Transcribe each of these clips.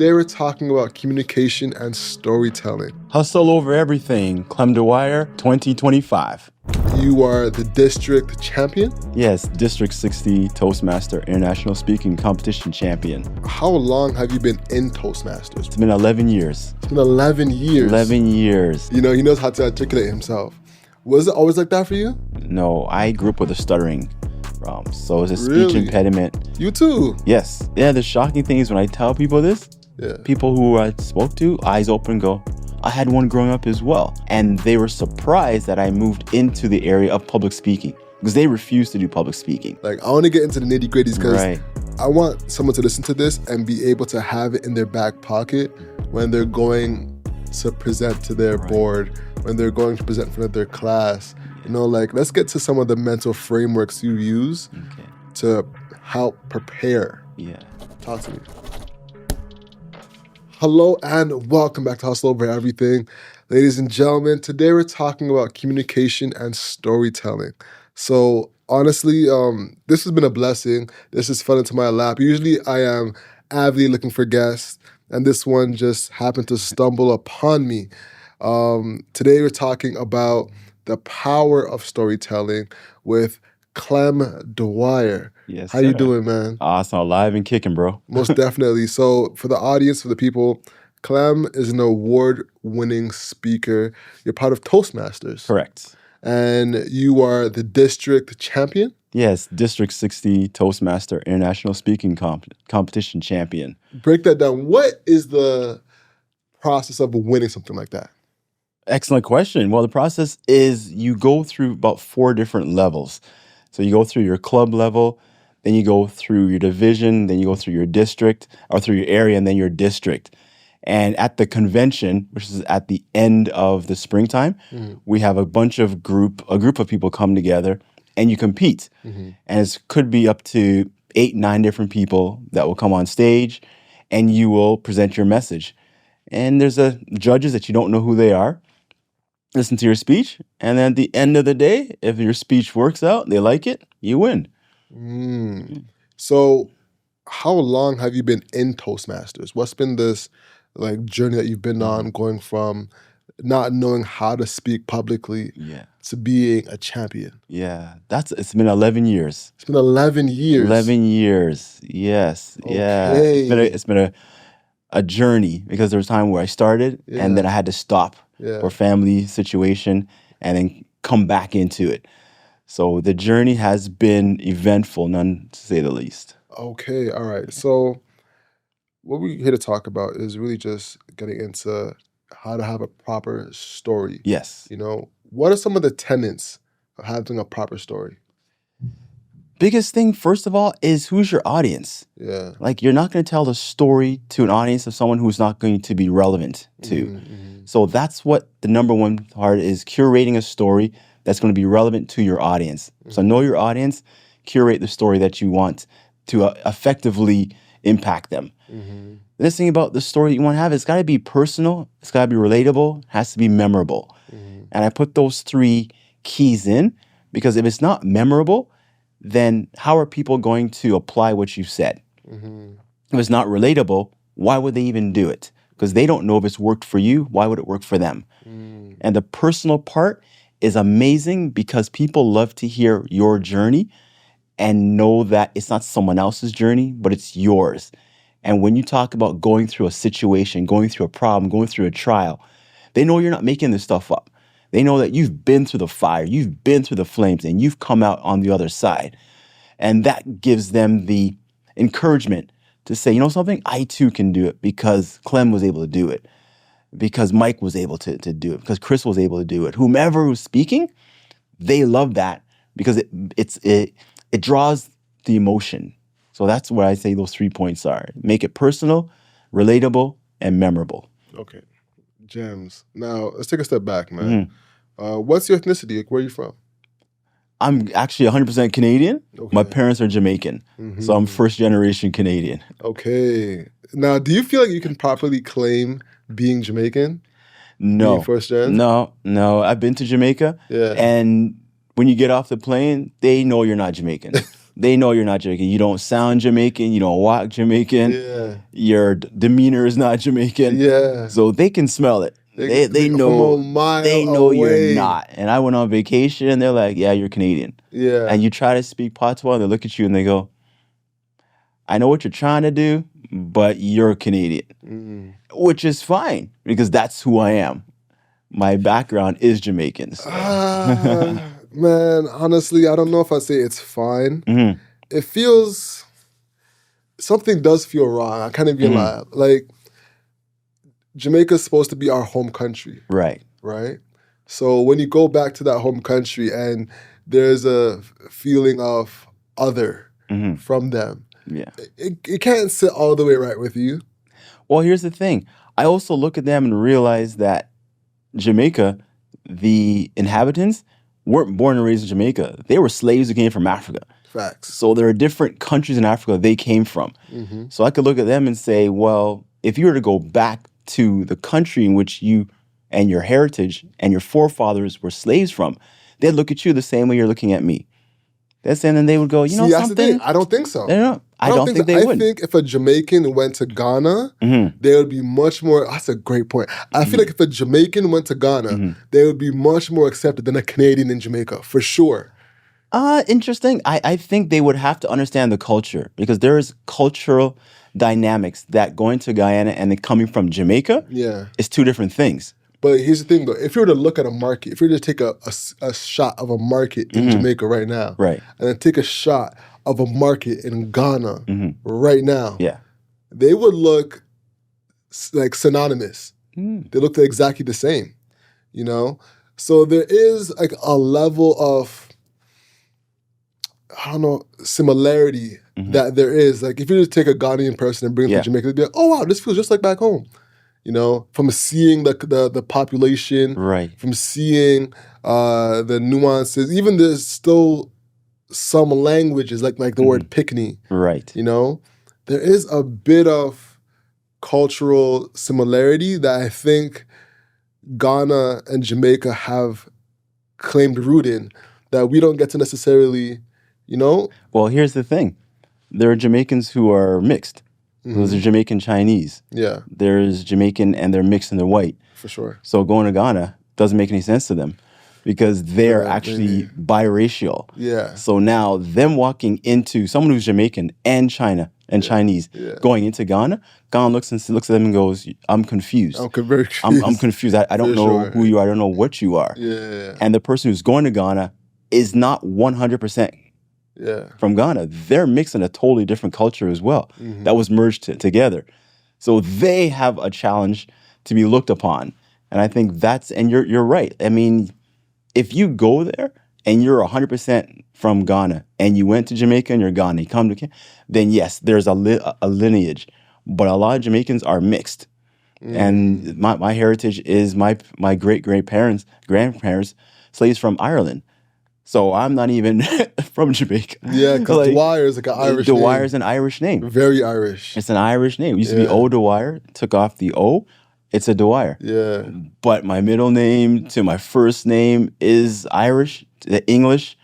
Today we're talking about communication and storytelling. Hustle over everything, Clem Dwyer, 2025. You are the district champion? Yes, District 60 Toastmaster International Speaking Competition Champion. How long have you been in Toastmasters? It's been 11 years. It's been 11 years. 11 years. You know, he knows how to articulate himself. Was it always like that for you? No, I grew up with a stuttering problem, so it was a speech Really? impediment. You too? Yes. Yeah, the shocking thing is when I tell people this, people who I spoke to, eyes open, go, I had one growing up as well. And they were surprised that I moved into the area of public speaking because they refused to do public speaking. Like, I want to get into the nitty gritties because Right. I want someone to listen to this and be able to have it in their back pocket when they're going to present to their board, when they're going to present in front of their class. You know, like, let's get to some of the mental frameworks you use to help prepare. Yeah. Talk to me. Hello and welcome back to Hustle Over Everything. Ladies and gentlemen, today we're talking about communication and storytelling. So honestly, this has been a blessing. This has fell into my lap. Usually I am avidly looking for guests, and this one just happened to stumble upon me. Today we're talking about the power of storytelling with Clem Dwyer. Yes. How you doing, man? Awesome. Alive and kicking, bro. Most definitely. So for the audience, for the people, Clem is an award-winning speaker. You're part of Toastmasters. Correct. And you are the district champion? Yes, District 60 Toastmaster International Speaking Competition Champion. Break that down. What is the process of winning something like that? Excellent question. Well, the process is you go through about 4 different levels. So you go through your club level, then you go through your division, then you go through your district, or through your area, and then your district. And at the convention, which is at the end of the springtime, we have a group of people come together and you compete. And it could be up to 8, 9 different people that will come on stage and you will present your message. And there's judges that you don't know who they are. Listen to your speech, and then at the end of the day, if your speech works out, they like it, you win. So how long have you been in Toastmasters? What's been this journey that you've been on, going from not knowing how to speak publicly to being a champion? Yeah, it's been 11 years. It's been 11 years. 11 years, yes. Okay. Yeah. It's been a journey because there was a time where I started and then I had to stop for family situation and then come back into it. So the journey has been eventful, none to say the least. Okay, all right. So what we're here to talk about is really just getting into how to have a proper story. Yes. You know, what are some of the tenets of having a proper story? Biggest thing, first of all, is who's your audience? Yeah. Like, you're not going to tell the story to an audience of someone who's not going to be relevant to. So that's what the number one part is, curating a story that's going to be relevant to your audience. So know your audience, curate the story that you want to effectively impact them. The next thing about the story you want to have, it's got to be personal, it's got to be relatable, it has to be memorable. And I put those 3 keys in because if it's not memorable, then how are people going to apply what you've said? If it's not relatable, why would they even do it? Because they don't know if it's worked for you. Why would it work for them? And the personal part is amazing because people love to hear your journey and know that it's not someone else's journey, but it's yours. And when you talk about going through a situation, going through a problem, going through a trial, they know you're not making this stuff up. They know that you've been through the fire, you've been through the flames, and you've come out on the other side. And that gives them the encouragement to say, you know something, I too can do it because Clem was able to do it, because Mike was able to do it, because Chris was able to do it. Whomever was speaking, they love that because it draws the emotion. So that's what I say those 3 points are. Make it personal, relatable, and memorable. Okay. Gems. Now, let's take a step back, man. What's your ethnicity? Like, where are you from? I'm actually 100% Canadian. Okay. My parents are Jamaican, so I'm first-generation Canadian. Okay. Now, do you feel like you can properly claim being Jamaican? No. Being first gen? No. I've been to Jamaica, and when you get off the plane, they know you're not Jamaican. they know you're not Jamaican. You don't sound Jamaican. You don't walk Jamaican. Yeah. Your demeanor is not Jamaican. Yeah. So they can smell it. They From a know mile you're away. not. And I went on vacation and they're like, yeah, you're Canadian. Yeah. And you try to speak patois and they look at you and they go, I know what you're trying to do, but you're Canadian. Which is fine because that's who I am. My background is Jamaican. So. Man, honestly, I don't know if I say it's fine. It feels, something does feel wrong. I can't even lie. Like, Jamaica's supposed to be our home country. Right. Right? So when you go back to that home country and there's a feeling of other from them, it can't sit all the way right with you. Well, here's the thing. I also look at them and realize that Jamaica, the inhabitants, weren't born and raised in Jamaica. They were slaves who came from Africa. Facts. So there are different countries in Africa they came from. So I could look at them and say, well, if you were to go back to the country in which you and your heritage and your forefathers were slaves from, they'd look at you the same way you're looking at me. That's and then they would go, you know that's something? the thing. I don't think so. I don't think they would. I think if a Jamaican went to Ghana, they would be much more. That's a great point. I feel like if a Jamaican went to Ghana, they would be much more accepted than a Canadian in Jamaica, for sure. Interesting. I think they would have to understand the culture because there is cultural dynamics that going to Guyana and then coming from Jamaica is two different things. But here's the thing, though. If you were to look at a market, if you were to take a shot of a market in Jamaica right now, and then take a shot of a market in Ghana right now, they would look like synonymous. They look exactly the same, you know? So there is like a level of, I don't know, similarity that there is. Like if you just take a Ghanaian person and bring them to Jamaica, they'd be like, oh wow, this feels just like back home. You know, from seeing the population, from seeing the nuances, even there's still some languages like the word Picni. You know, there is a bit of cultural similarity that I think Ghana and Jamaica have claimed root in that we don't get to necessarily, you know? Well, here's the thing. There are Jamaicans who are mixed. Those are Jamaican Chinese. There's Jamaican and they're mixed and they're white. For sure. So going to Ghana doesn't make any sense to them because they're actually biracial. So now them walking into someone who's Jamaican and China and Chinese going into Ghana looks at them and goes, I'm confused. I'm very confused. I'm confused. I don't know who you are. I don't know what you are. And the person who's going to Ghana is not 100% from Ghana. They're mixing a totally different culture as well that was merged together. So they have a challenge to be looked upon. And I think and you're right. I mean, if you go there and you're 100% from Ghana and you went to Jamaica and you're Ghana, you come to Canada, then yes, there's a lineage. But a lot of Jamaicans are mixed. And my heritage is my grandparents, slaves from Ireland. So I'm not even from Jamaica. Yeah, because Dwyer is like an Irish name. Dwyer is an Irish name. Very Irish. It's an Irish name. It used to be O. Dwyer. Took off the O. It's a Dwyer. Yeah. But my middle name to my first name is Irish, the English.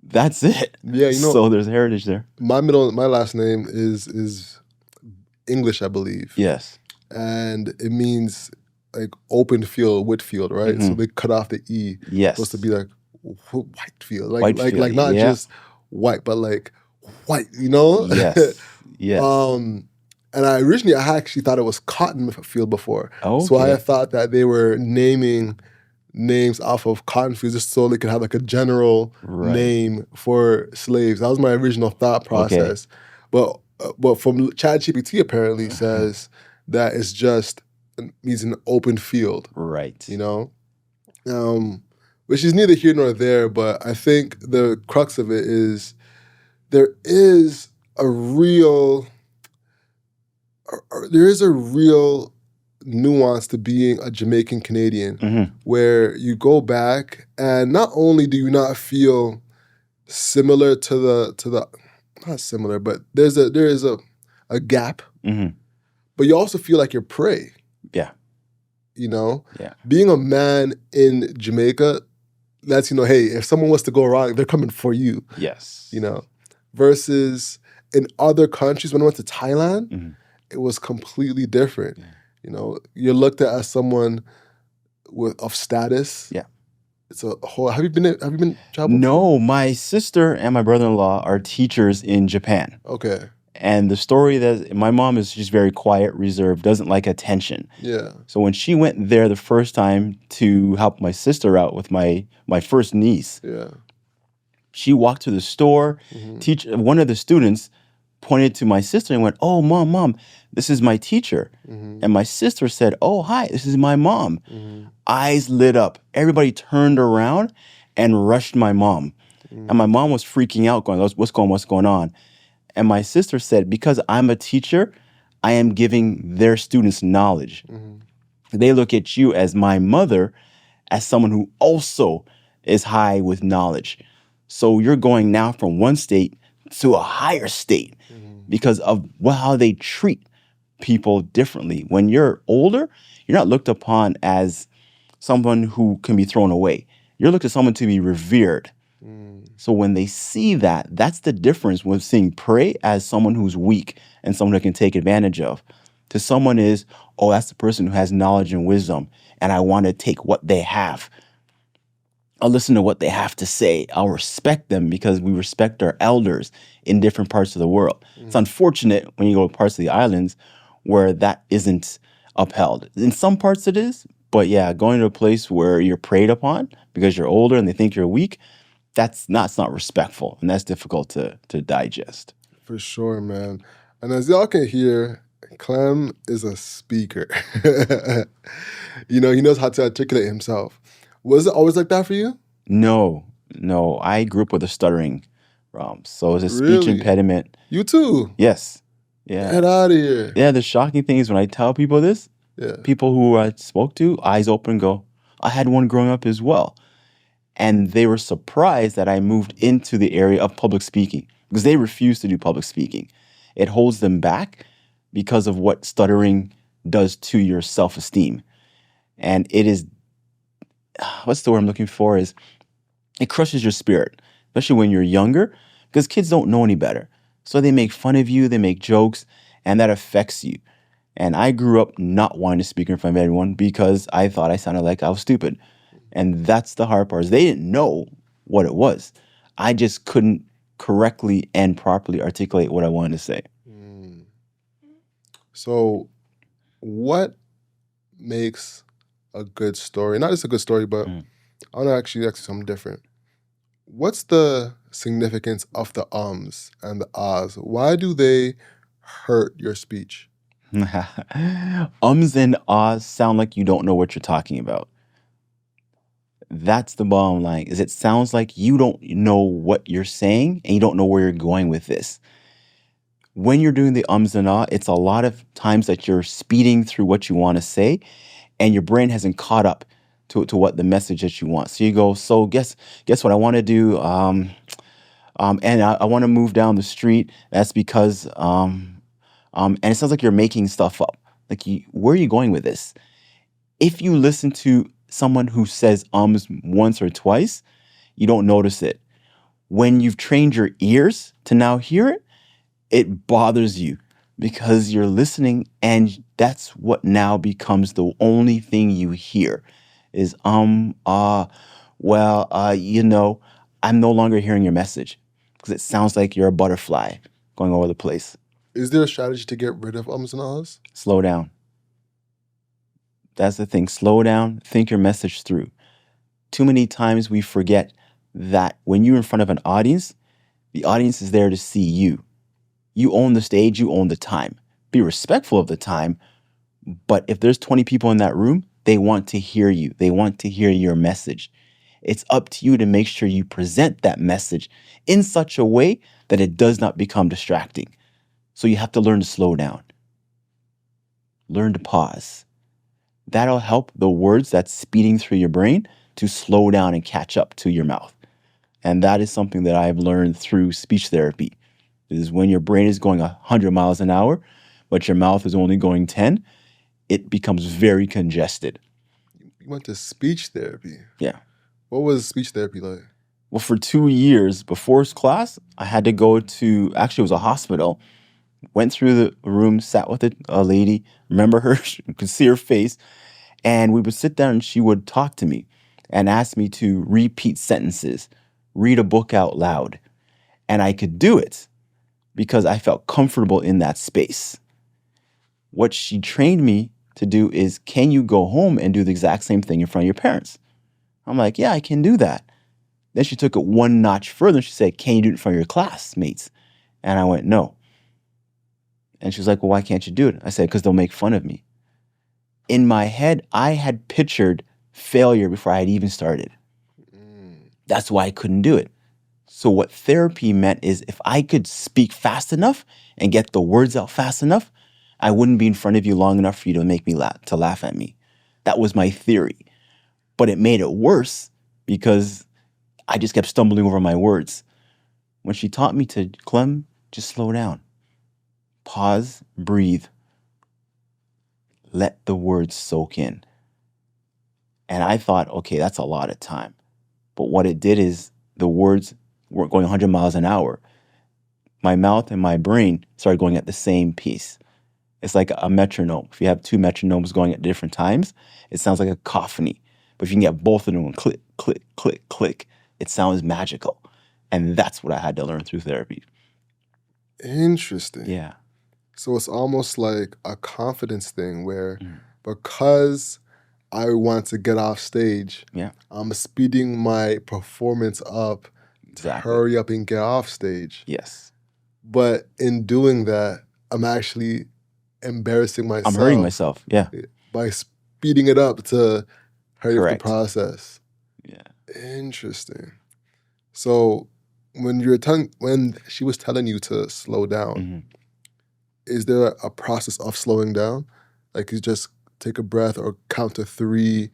That's it. Yeah, you know. So there's heritage there. My last name is English, I believe. Yes. And it means like open field, Whitfield, right? So they cut off the E. Yes. It's supposed to be like Whitefield, Whitefield, like not just white, but like white, you know? Yes. Yes. And I actually thought it was Cottonfield before. Okay. So I thought that they were naming names off of Cottonfield just so they could have like a general name for slaves. That was my original thought process. Okay. But from ChatGPT apparently says that it's just means an open field. Right. You know? Which is neither here nor there, but I think the crux of it is there is a real nuance to being a Jamaican Canadian where you go back and not only do you not feel similar to the not similar, but there is a gap, but you also feel like you're prey. Yeah. You know? Yeah. Being a man in Jamaica lets you know, hey, if someone was to go wrong, they're coming for you. Yes. You know? versus in other countries. When I went to Thailand, Mhm. it was completely different. Yeah. You know, you're looked at as someone of status. Yeah. It's a whole. Have you been traveled before? No, my sister and my brother-in-law are teachers in Japan. Okay. And the story that my mom is just very quiet, reserved, doesn't like attention. Yeah. So when she went there the first time to help my sister out with my first niece, Yeah. she walked to the store. Mm-hmm. One of the students pointed to my sister and went, "Oh, mom, this is my teacher." Mm-hmm. And my sister said, "Oh, hi, this is my mom." Mm-hmm. Eyes lit up. Everybody turned around and rushed my mom. And my mom was freaking out, going, what's going on? And my sister said, because I'm a teacher, I am giving their students knowledge. Mm-hmm. They look at you as my mother, as someone who also is high with knowledge. So you're going now from one state to a higher state because of how they treat people differently. When you're older, you're not looked upon as someone who can be thrown away. You're looked at someone to be revered. So when they see that, that's the difference with seeing prey as someone who's weak and someone who can take advantage of. To someone is, oh, that's the person who has knowledge and wisdom, and I want to take what they have. I'll listen to what they have to say. I'll respect them because we respect our elders in different parts of the world. It's unfortunate when you go to parts of the islands where that isn't upheld. In some parts it is, but yeah, going to a place where you're preyed upon because you're older and they think you're weak, it's not respectful, and that's difficult to digest. For sure, man. And as y'all can hear, Clem is a speaker. You know, he knows how to articulate himself. Was it always like that for you? No, I grew up with a stuttering so it's a speech Really? impediment. You too? Yes. Yeah. Get out of here. Yeah, the shocking thing is when I tell people this, Yeah. people who I spoke to, eyes open, go, I had one growing up as well. And they were surprised that I moved into the area of public speaking because they refuse to do public speaking. It holds them back because of what stuttering does to your self-esteem. And it is, what's the word I'm looking for, is it crushes your spirit, especially when you're younger, because kids don't know any better. So they make fun of you, they make jokes, and that affects you. And I grew up not wanting to speak in front of everyone because I thought I sounded like I was stupid. And that's the hard part, is they didn't know what it was. I just couldn't correctly and properly articulate what I wanted to say. So, what makes a good story? Not just a good story, but I want to actually ask you something different. What's the significance of the ums and the ahs? Why do they hurt your speech? Ums and ahs sound like you don't know what you're talking about. That's the bottom line, is it sounds like you don't know what you're saying and you don't know where you're going with this. When you're doing the ums and ahs, it's a lot of times that you're speeding through what you want to say and your brain hasn't caught up to what the message that you want. So you go, so guess what I want to do? And I want to move down the street. That's because, and it sounds like you're making stuff up. Like, where are you going with this? If you listen to someone who says ums once or twice, you don't notice it. When you've trained your ears to now hear it, it bothers you because you're listening and that's what now becomes the only thing you hear is, you know, I'm no longer hearing your message because it sounds like you're a butterfly going over the place. Is there a strategy to get rid of ums and ahs? Slow down. That's the thing. Slow down. Think your message through. Too many times we forget that when you're in front of an audience, the audience is there to see you. You own the stage. You own the time. Be respectful of the time. But if there's 20 people in that room, they want to hear you. They want to hear your message. It's up to you to make sure you present that message in such a way that it does not become distracting. So you have to learn to slow down. Learn to pause. That'll help the words that's speeding through your brain to slow down and catch up to your mouth. And that is something that I've learned through speech therapy. Is when your brain is going 100 miles an hour, but your mouth is only going 10, it becomes very congested. You went to speech therapy. Yeah. What was speech therapy like? Well, for 2 years before class, I had to go to, actually, it was a hospital. Went through the room, sat with a lady. Remember her? You could see her face. And we would sit down and she would talk to me and ask me to repeat sentences, read a book out loud. And I could do it because I felt comfortable in that space. What she trained me to do is, can you go home and do the exact same thing in front of your parents? I'm like, yeah, I can do that. Then she took it one notch further. She said, can you do it in front of your classmates? And I went, no. And she was like, well, why can't you do it? I said, because they'll make fun of me. In my head, I had pictured failure before I had even started. That's why I couldn't do it. So what therapy meant is, if I could speak fast enough and get the words out fast enough, I wouldn't be in front of you long enough for you to make me laugh at me. That was my theory. But it made it worse because I just kept stumbling over my words. When she taught me to, Clem, just slow down. Pause, breathe. Let the words soak in. And I thought, okay, that's a lot of time. But what it did is, the words weren't going 100 miles an hour. My mouth and my brain started going at the same pace. It's like a metronome. If you have two metronomes going at different times, it sounds like a cacophony. But if you can get both of them going click, click, click, click, it sounds magical. And that's what I had to learn through therapy. Interesting. Yeah. So it's almost like a confidence thing where because I want to get off stage, Yeah. I'm speeding my performance up to hurry up and get off stage. Yes. But in doing that, I'm actually embarrassing myself. I'm hurting myself. Yeah. By speeding it up to hurry up the Correct. process. Yeah. Interesting. So when she was telling you to slow down, is there a process of slowing down? Like, you just take a breath or count to 3?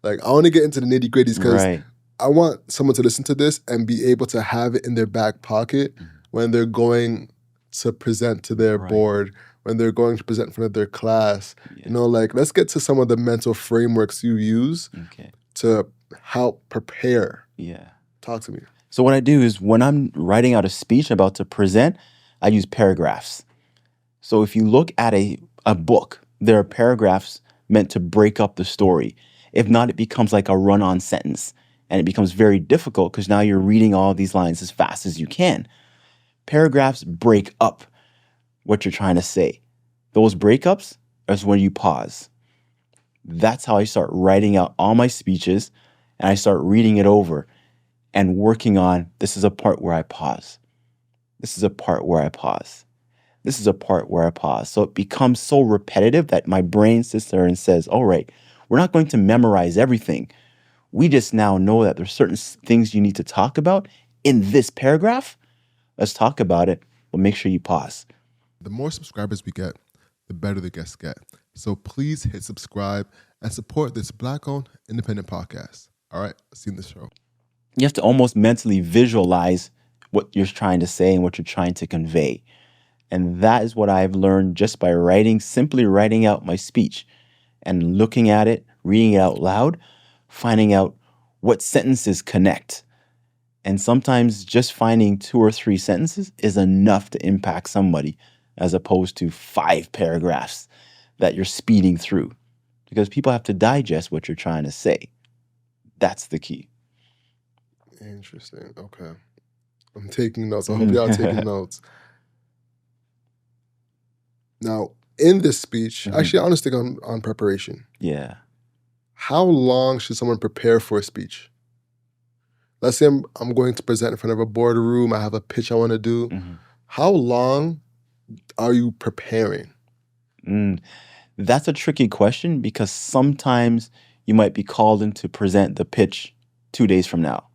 Like, I want to get into the nitty gritties because I want someone to listen to this and be able to have it in their back pocket when they're going to present to their board, when they're going to present in front of their class. Yeah. You know, like, let's get to some of the mental frameworks you use to help prepare. Yeah. Talk to me. So what I do is, when I'm writing out a speech about to present, I use paragraphs. So if you look at a book, there are paragraphs meant to break up the story. If not, it becomes like a run-on sentence. And it becomes very difficult because now you're reading all these lines as fast as you can. Paragraphs break up what you're trying to say. Those breakups is when you pause. That's how I start writing out all my speeches, and I start reading it over and working on, this is a part where I pause. This is a part where I pause. This is a part where I pause. So it becomes so repetitive that my brain sits there and says, all right, we're not going to memorize everything. We just now know that there's certain things you need to talk about in this paragraph. Let's talk about it, but make sure you pause. The more subscribers we get, the better the guests get. So please hit subscribe and support this Black-owned independent podcast. All right, see you in the show. You have to almost mentally visualize what you're trying to say and what you're trying to convey. And that is what I've learned just by simply writing out my speech and looking at it, reading it out loud, finding out what sentences connect. And sometimes just finding 2 or 3 sentences is enough to impact somebody, as opposed to 5 paragraphs that you're speeding through, because people have to digest what you're trying to say. That's the key. Interesting. Okay. I'm taking notes. I hope y'all are taking notes. Now, in this speech, actually, I want to stick on preparation. Yeah. How long should someone prepare for a speech? Let's say I'm going to present in front of a boardroom. I have a pitch I want to do. How long are you preparing? That's a tricky question, because sometimes you might be called in to present the pitch 2 days from now.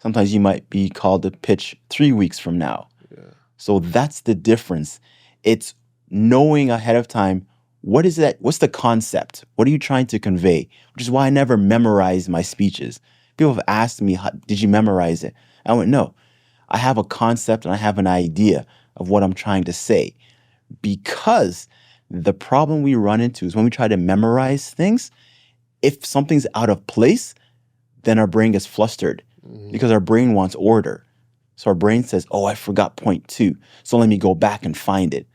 Sometimes you might be called to pitch 3 weeks from now. Yeah. So that's the difference. It's knowing ahead of time, what's the concept? What are you trying to convey? Which is why I never memorize my speeches. People have asked me, did you memorize it? I went, no. I have a concept and I have an idea of what I'm trying to say. Because the problem we run into is when we try to memorize things, if something's out of place, then our brain gets flustered. because our brain wants order. So our brain says, oh, I forgot point 2. So let me go back and find it.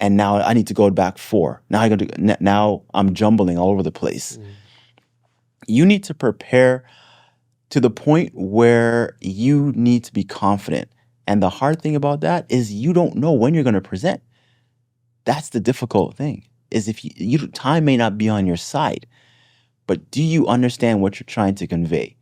And now I need to go back 4. Now I'm jumbling all over the place. You need to prepare to the point where you need to be confident. And the hard thing about that is you don't know when you're going to present. That's the difficult thing, is if time may not be on your side, but do you understand what you're trying to convey?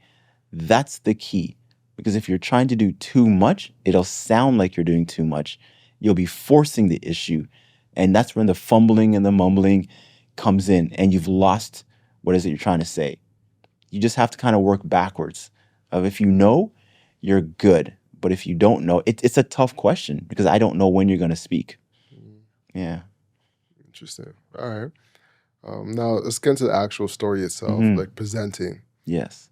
That's the key. Because if you're trying to do too much, it'll sound like you're doing too much. You'll be forcing the issue. And that's when the fumbling and the mumbling comes in and you've lost what is it you're trying to say. You just have to kind of work backwards. If you know, you're good. But if you don't know, it's a tough question because I don't know when you're going to speak. Yeah. Interesting. All right. Now let's get into the actual story itself, like presenting. Yes.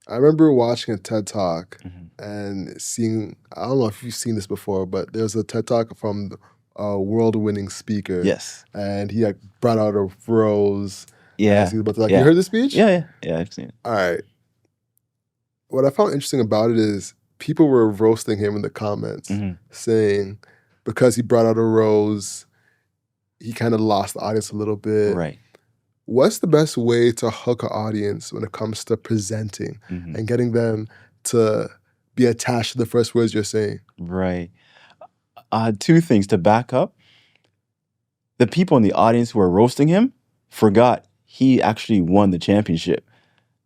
I remember watching a TED Talk and seeing, I don't know if you've seen this before, but there's a TED Talk from a world-winning speaker. Yes. And he like brought out a rose. Yeah. You heard the speech? Yeah, I've seen it. All right. What I found interesting about it is people were roasting him in the comments, saying because he brought out a rose, he kind of lost the audience a little bit. Right. What's the best way to hook an audience when it comes to presenting and getting them to be attached to the first words you're saying? Right. 2 things to back up. The people in the audience who are roasting him forgot he actually won the championship.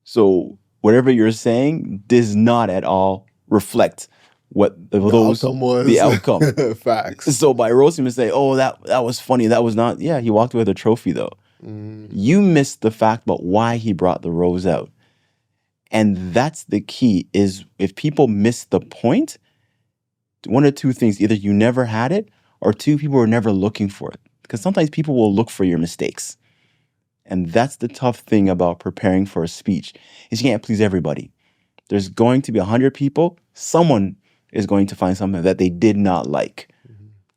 So whatever you're saying does not at all reflect what the outcome was. The outcome. Facts. So by roasting him and say, oh, that was funny, that was not, yeah, he walked away with a trophy though. You missed the fact about why he brought the rose out. And that's the key, is if people miss the point, one of 2 things, either you never had it, or 2, people were never looking for it. Because sometimes people will look for your mistakes. And that's the tough thing about preparing for a speech, is you can't please everybody. There's going to be 100 people, someone is going to find something that they did not like.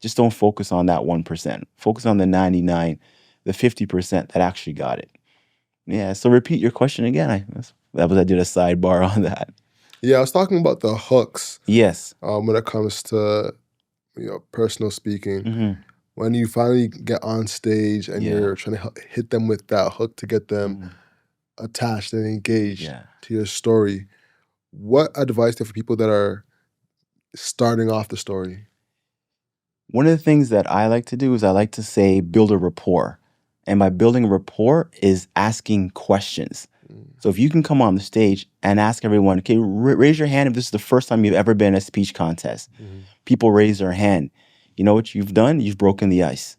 Just don't focus on that 1%. Focus on the 99, the 50% that actually got it. Yeah, so repeat your question again. I did a sidebar on that. Yeah, I was talking about the hooks. Yes. When it comes to personal speaking. When you finally get on stage and you're trying to hit them with that hook to get them attached and engaged to your story, what advice do you have for people that are starting off the story? One of the things that I like to do is I like to say build a rapport. And by building a rapport is asking questions. So if you can come on the stage and ask everyone, okay, raise your hand if this is the first time you've ever been in a speech contest. People raise their hand. You know what you've done? You've broken the ice.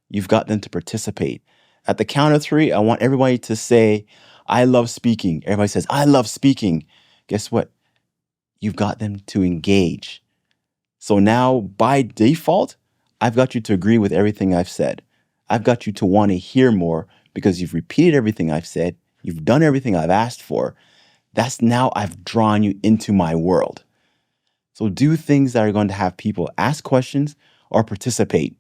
You've got them to participate. At the count of 3, I want everybody to say, I love speaking. Everybody says, I love speaking. Guess what? You've got them to engage. So now, by default, I've got you to agree with everything I've said. I've got you to want to hear more because you've repeated everything I've said. You've done everything I've asked for. That's now I've drawn you into my world. So do things that are going to have people ask questions or participate.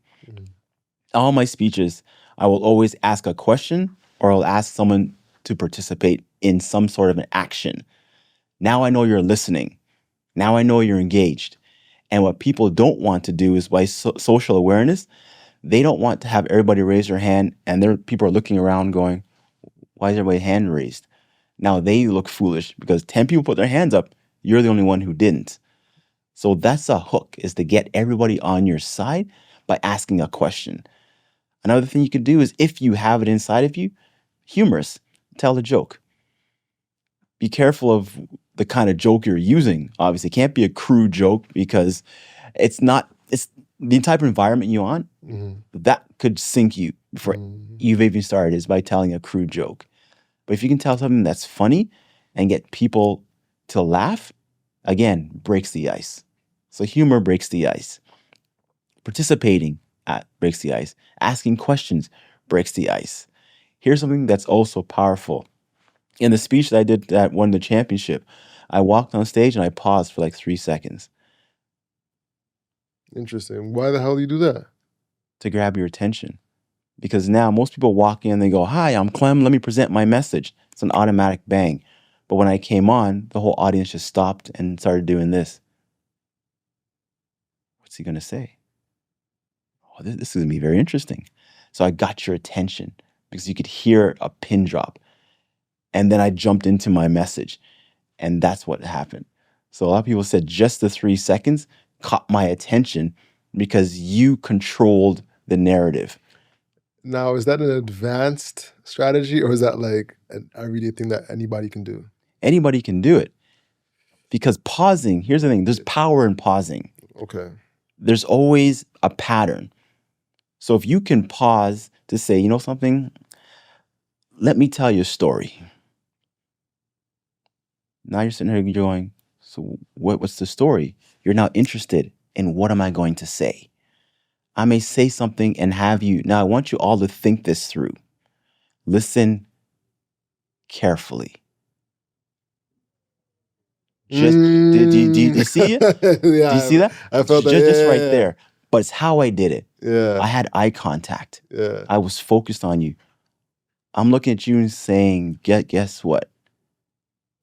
All my speeches, I will always ask a question or I'll ask someone to participate in some sort of an action. Now I know you're listening. Now I know you're engaged. And what people don't want to do is by social awareness, they don't want to have everybody raise their hand and people are looking around going, why is everybody's hand raised? Now they look foolish because 10 people put their hands up. You're the only one who didn't. So that's a hook, is to get everybody on your side by asking a question. Another thing you could do is, if you have it inside of you, humorous, tell a joke. Be careful of the kind of joke you're using. Obviously, it can't be a crude joke because it's the type of environment you're on. That could sink you before you've even started, is by telling a crude joke. But if you can tell something that's funny and get people to laugh, again, breaks the ice. So humor breaks the ice. Participating breaks the ice. Asking questions breaks the ice. Here's something that's also powerful. In the speech that I did that won the championship, I walked on stage and I paused for like 3 seconds. Interesting. Why the hell do you do that? To grab your attention. Because now most people walk in and they go, hi, I'm Clem, let me present my message. It's an automatic bang. But when I came on, the whole audience just stopped and started doing this. What's he going to say? Oh, this is going to be very interesting. So I got your attention because you could hear a pin drop. And then I jumped into my message. And that's what happened. So a lot of people said just the 3 seconds caught my attention because you controlled the narrative. Now, is that an advanced strategy or is that like an everyday thing that anybody can do? Anybody can do it. Because pausing, here's the thing, there's power in pausing. Okay. There's always a pattern. So if you can pause to say, you know something, let me tell you a story. Now you're sitting here going, so what's the story? You're now interested in what am I going to say? I may say something and have you. Now I want you all to think this through. Listen carefully. Just do you see it? Yeah, Do you see that? I felt that. Just Yeah, right yeah, there. But it's how I did it. Yeah. I had eye contact. Yeah. I was focused on you. I'm looking at you and saying, guess what?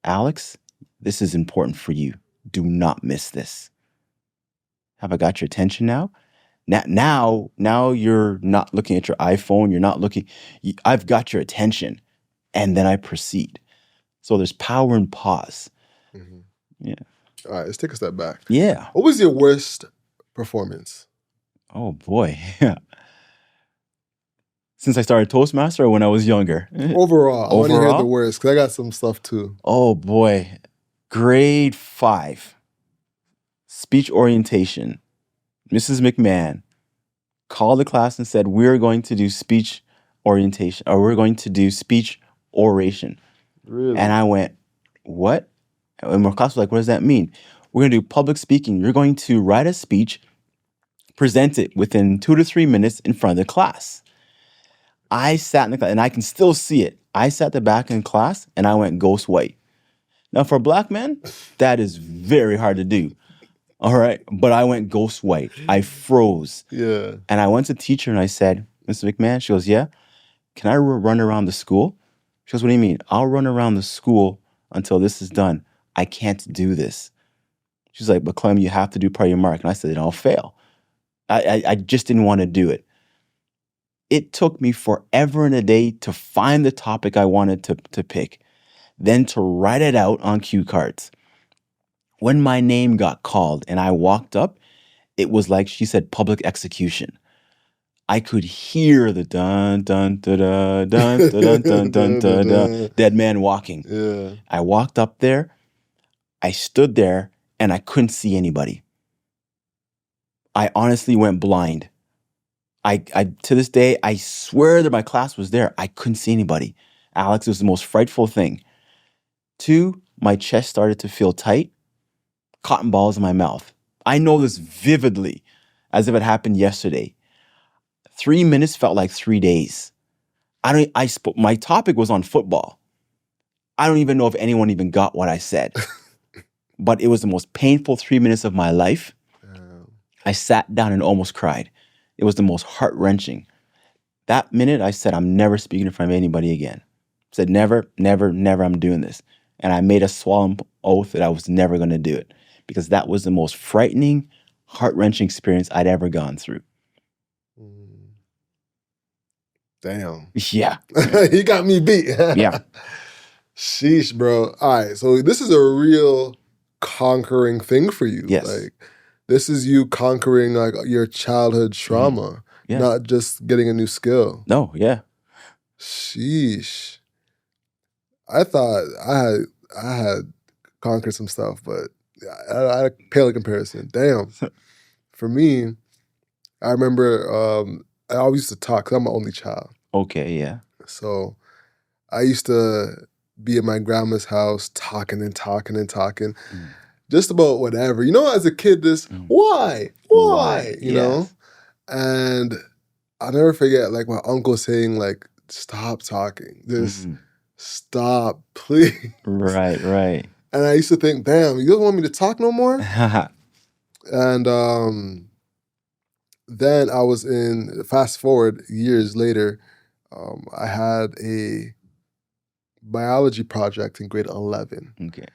Alex, this is important for you. Do not miss this. Have I got your attention now? Now you're not looking at your iPhone. You're not looking. I've got your attention. And then I proceed. So there's power in pause. Mm-hmm. Yeah. All right, let's take a step back. Yeah. What was your worst performance? Oh, boy. Since I started Toastmaster or when I was younger? Overall. I want to hear the worst because I got some stuff too. Oh, boy. Grade 5. Speech orientation. Mrs. McMahon called the class and said, we're going to do speech orientation, or we're going to do speech oration. Really? And I went, what? And my class was like, what does that mean? We're going to do public speaking. You're going to write a speech, present it within 2 to 3 minutes in front of the class. I sat in the class, and I can still see it. I sat the back in class, and I went ghost white. Now, for a black man, that is very hard to do. All right. But I went ghost white. I froze. Yeah. And I went to the teacher and I said, Mr. McMahon, she goes, yeah, can I run around the school? She goes, what do you mean? I'll run around the school until this is done. I can't do this. She's like, but Clem, you have to do part of your mark. And I said, then I'll fail. I just didn't want to do it. It took me forever and a day to find the topic I wanted to pick, then to write it out on cue cards. When my name got called and I walked up, it was like she said public execution. I could hear the dun dun dun dun dun dun dun dun dun dun dead man walking. Yeah. I walked up there, I stood there, and I couldn't see anybody. I honestly went blind. I to this day, I swear that my class was there. I couldn't see anybody. Alex, it was the most frightful thing. 2, my chest started to feel tight. Cotton balls in my mouth. I know this vividly, as if it happened yesterday. 3 minutes felt like 3 days. My topic was on football. I don't even know if anyone even got what I said. But it was the most painful 3 minutes of my life. I sat down and almost cried. It was the most heart-wrenching. That minute, I said, I'm never speaking in front of anybody again. I said, never, never, never, I'm doing this. And I made a solemn oath that I was never going to do it because that was the most frightening, heart-wrenching experience I'd ever gone through. Damn. Yeah. He got me beat. Yeah. Sheesh, bro. All right, so this is a real conquering thing for you. Yes. Like, this is you conquering like your childhood trauma, Yeah. not just getting a new skill. No, yeah. Sheesh. I thought I had conquered some stuff, but I pale in comparison. Damn. For me, I remember I always used to talk because I'm my only child. Okay, yeah. So I used to be at my grandma's house talking and talking and talking. Just about whatever. You know, as a kid, why? You know? And I'll never forget, like, my uncle saying, like, stop talking. Just stop, please. Right. And I used to think, damn, you don't want me to talk no more? And then I was fast forward years later, I had biology project in grade 11. Okay.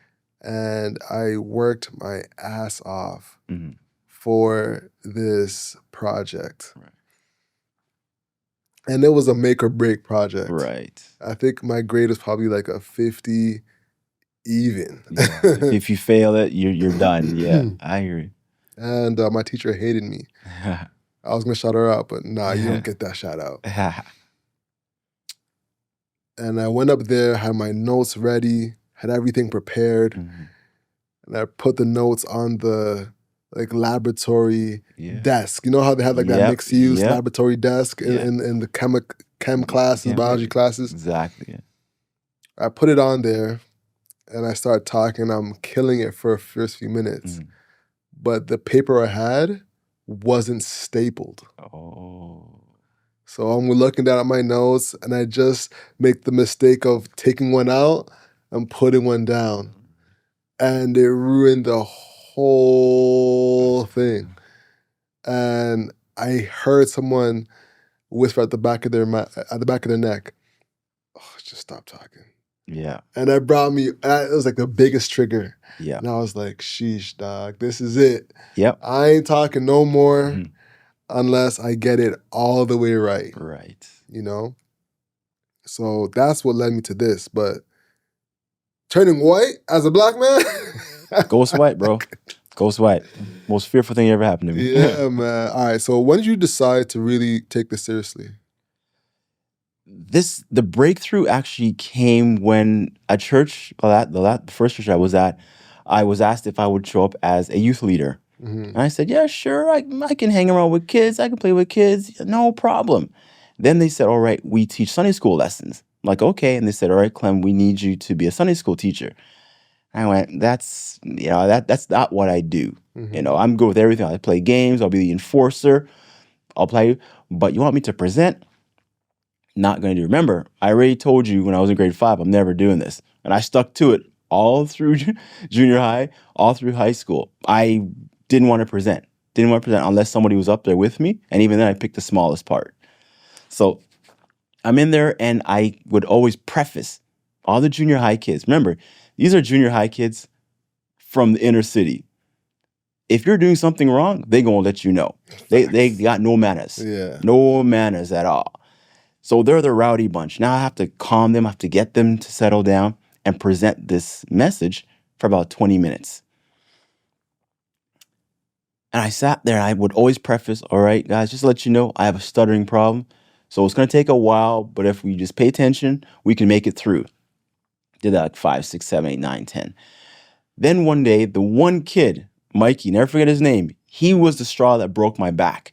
And I worked my ass off Mhm. for this project. Right. And it was a make or break project. Right. I think my grade was probably like a 50 even. Yeah. If you fail it, you're done. Yeah, I hear you. And my teacher hated me. I was gonna shout her out, but nah, you don't get that shout out. And I went up there, had my notes ready, had everything prepared, Mhm. and I put the notes on the like laboratory Yeah. desk. You know how they have like that Yep, mixed use yep. laboratory desk Yeah. in the chem classes, Yeah, biology right. classes. Exactly. Yeah. I put it on there and I start talking. I'm killing it for the first few minutes. Mhm. But the paper I had wasn't stapled. Oh. So I'm looking down at my notes and I just make the mistake of taking one out and putting one down. And it ruined the whole thing. And I heard someone whisper at the back of their neck, "Oh, just stop talking." Yeah. And that brought me. It was like the biggest trigger. Yeah. And I was like, "Sheesh, dog, this is it. Yep. I ain't talking no more Mhm. unless I get it all the way right." Right. You know. So that's what led me to this. But turning white as a black man, Ghost white, bro. Ghost white. Most fearful thing ever happened to me. Yeah, man. All right. So when did you decide to really take this seriously? The breakthrough actually came when a church, the first church I was at, I was asked if I would show up as a youth leader. Mm-hmm. And I said, yeah, sure, I can hang around with kids. I can play with kids. No problem. Then they said, all right, we teach Sunday school lessons. I'm like, okay. And they said, all right, Clem, we need you to be a Sunday school teacher. I went, that's not what I do. Mm-hmm. I'm good with everything. I play games. I'll be the enforcer. I'll play. But you want me to present? Not going to do. Remember, I already told you when I was in grade 5, I'm never doing this. And I stuck to it all through junior high, all through high school. I didn't want to present. Didn't want to present unless somebody was up there with me. And even then, I picked the smallest part. So I'm in there and I would always preface all the junior high kids. Remember, these are junior high kids from the inner city. If you're doing something wrong, they going to let you know. They got no manners. Yeah. No manners at all. So they're the rowdy bunch. Now I have to calm them. I have to get them to settle down and present this message for about 20 minutes. And I sat there and I would always preface, all right, guys, just to let you know, I have a stuttering problem. So it's going to take a while, but if we just pay attention, we can make it through. Did that like 5, 6, 7, 8, 9, 10. Then one day, the one kid, Mikey, never forget his name, he was the straw that broke my back.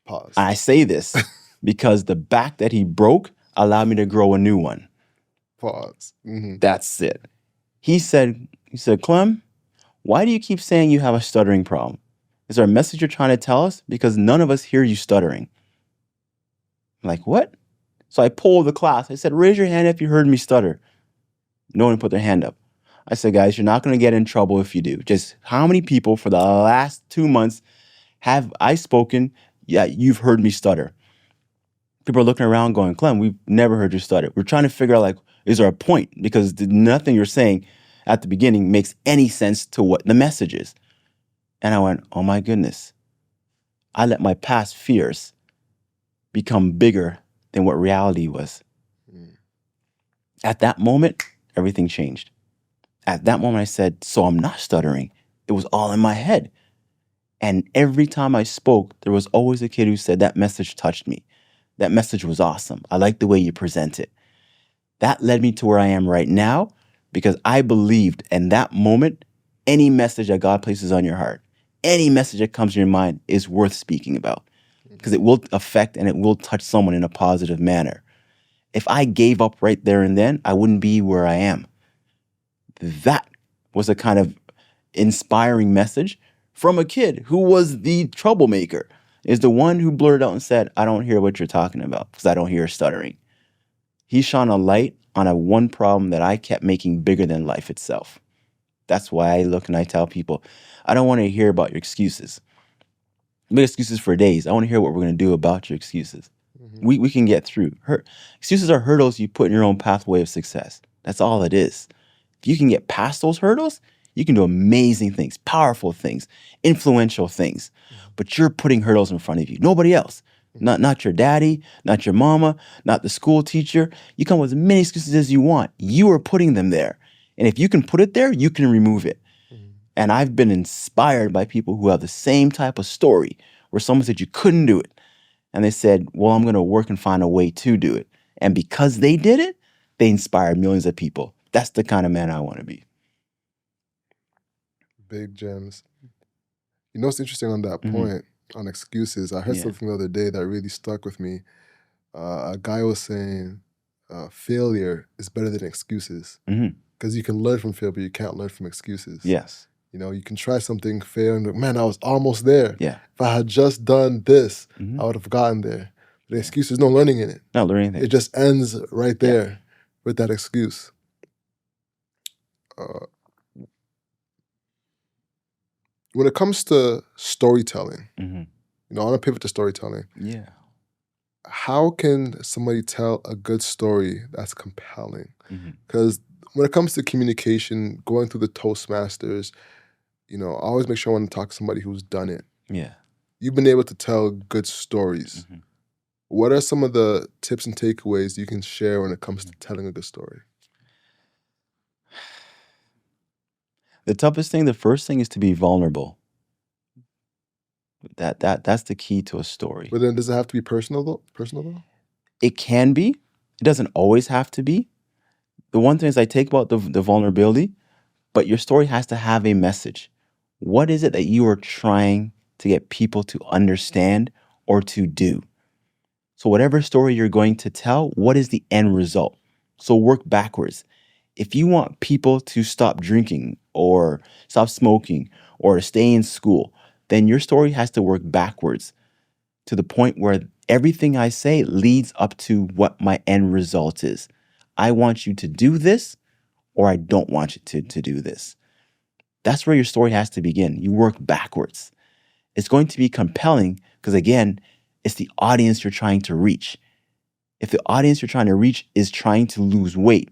Pause. And I say this because the back that he broke allowed me to grow a new one. Pause. Mm-hmm. That's it. He said, Clem, why do you keep saying you have a stuttering problem? Is there a message you're trying to tell us? Because none of us hear you stuttering. I'm like, what? So I polled the class. I said, raise your hand if you heard me stutter. No one put their hand up. I said, guys, you're not going to get in trouble if you do. Just how many people for the last 2 months have I spoken? Yeah, you've heard me stutter. People are looking around going, Clem, we've never heard you stutter. We're trying to figure out, like, is there a point? Because nothing you're saying at the beginning makes any sense to what the message is. And I went, oh my goodness. I let my past fears become bigger than what reality was. At that moment, everything changed. At that moment, I said, so I'm not stuttering. It was all in my head. And every time I spoke, there was always a kid who said, that message touched me. That message was awesome. I like the way you present it. That led me to where I am right now because I believed in that moment, any message that God places on your heart, any message that comes to your mind is worth speaking about because it will affect and it will touch someone in a positive manner. If I gave up right there and then, I wouldn't be where I am. That was a kind of inspiring message from a kid who was the troublemaker, is the one who blurted out and said, I don't hear what you're talking about because I don't hear stuttering. He shone a light on a one problem that I kept making bigger than life itself. That's why I look and I tell people, I don't want to hear about your excuses. You make excuses for days. I want to hear what we're going to do about your excuses. We can get through. Excuses are hurdles you put in your own pathway of success. That's all it is. If you can get past those hurdles, you can do amazing things, powerful things, influential things. But you're putting hurdles in front of you. Nobody else. Not your daddy, not your mama, not the school teacher. You come with as many excuses as you want. You are putting them there. And if you can put it there, you can remove it. And I've been inspired by people who have the same type of story where someone said you couldn't do it. And they said, well, I'm going to work and find a way to do it. And because they did it, they inspired millions of people. That's the kind of man I want to be. Big gems. You know what's interesting on that point, on excuses? I heard something the other day that really stuck with me. A guy was saying failure is better than excuses. Because you can learn from failure, but you can't learn from excuses. Yes. You know, you can try something, fail, and man, I was almost there. Yeah. If I had just done this, I would have gotten there. The excuse is no learning in it. Not learning anything. It just ends right there with that excuse. When it comes to storytelling, you know, I want to pivot to storytelling. Yeah. How can somebody tell a good story that's compelling? Because when it comes to communication, going through the Toastmasters, you know, I always make sure I want to talk to somebody who's done it. Yeah. You've been able to tell good stories. What are some of the tips and takeaways you can share when it comes to telling a good story? The toughest thing, the first thing is to be vulnerable. That's the key to a story. But then does it have to be personal though? It can be. It doesn't always have to be. The one thing is I take about the vulnerability, but your story has to have a message. What is it that you are trying to get people to understand or to do? So whatever story you're going to tell, what is the end result? So work backwards. If you want people to stop drinking or stop smoking or stay in school, then your story has to work backwards to the point where everything I say leads up to what my end result is. I want you to do this, or I don't want you to do this. That's where your story has to begin. You work backwards. It's going to be compelling because, again, it's the audience you're trying to reach. If the audience you're trying to reach is trying to lose weight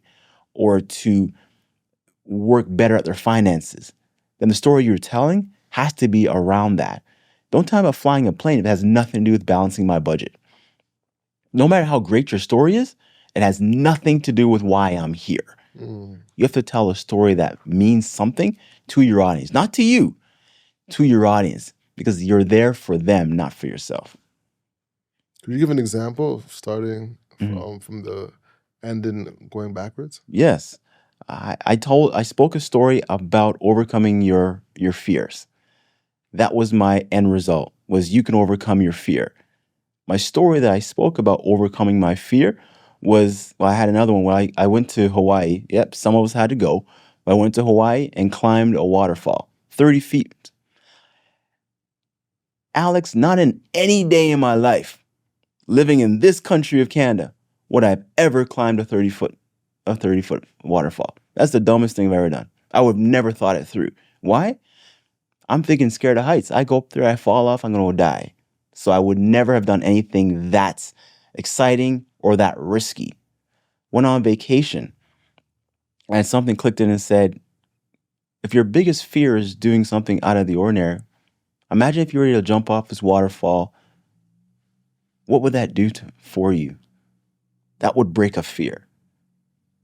or to work better at their finances, then the story you're telling has to be around that. Don't tell me about flying a plane if it has nothing to do with balancing my budget. No matter how great your story is, it has nothing to do with why I'm here. You have to tell a story that means something to your audience, not to you, to your audience, because you're there for them, not for yourself. Could you give an example of starting from the end and going backwards? Yes. I spoke a story about overcoming your fears. That was my end result, was you can overcome your fear. My story that I spoke about overcoming my fear was, well, I had another one where I went to Hawaii. Yep, some of us had to go. I went to Hawaii and climbed a waterfall, 30 feet. Alex, not in any day in my life, living in this country of Canada, would I have ever climbed a 30-foot waterfall. That's the dumbest thing I've ever done. I would have never thought it through. Why? I'm thinking scared of heights. I go up there, I fall off, I'm going to die. So I would never have done anything that's exciting or that risky. Went on vacation and something clicked in and said, if your biggest fear is doing something out of the ordinary, imagine if you were to jump off this waterfall. What would that do for you? That would break a fear.